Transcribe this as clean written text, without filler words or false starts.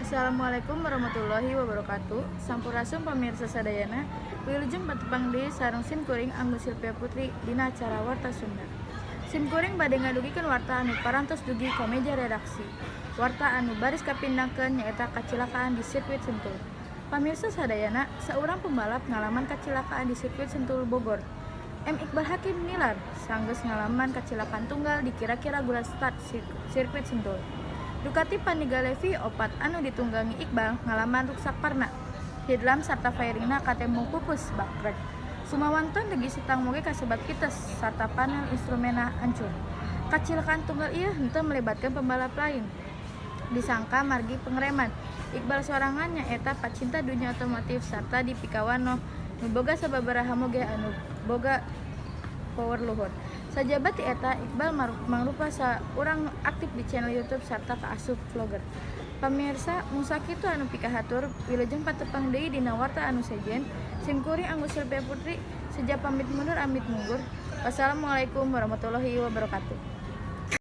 Assalamualaikum warahmatullahi wabarakatuh. Sampurasun pamirsa sadayana, wilujeng patepang deui sareng simkuring Anggun Silvia Putri dina acara Warta Sunda. Simkuring bade ngadugikeun warta anu parantos dugi ka meja redaksi. Warta anu baris kapindangkeun nyaeta kacilakaan di sirkuit Sentul. Pamirsa sadayana, saurang pembalap ngalaman kacilakaan di sirkuit Sentul Bogor. M. Iqbal Hakim nilar sanggeus ngalaman kacilakaan tunggal di kira-kira gulat start sirkuit Sentul. Ducati Panigale V4 anu ditunggangi Iqbal ngalaman ruksak parna. Hidlam sarta fairingna katembung pupus bakrek. Sumawanton degi sitang moge kasebat kites sarta panel instrumena hancur. Kacilakaan tunggal ieu henteu melibatkan pembalap lain. Disangka margi pengereman. Iqbal sorangan nyaeta pacinta dunia otomotif sarta dipikawano nu boga sababaraha moge anu boga power luhur. Sajabat eta Iqbal mangrupa saurang aktif di channel YouTube sarta kaasup vlogger. Pamirsa musa kitu anu pikahatur wilujeng patepang deui dina warta anu sejen. Simkuring Anggun Silvia Putri seja pamit mundur amit munggur. Wassalamualaikum warahmatullahi wabarakatuh.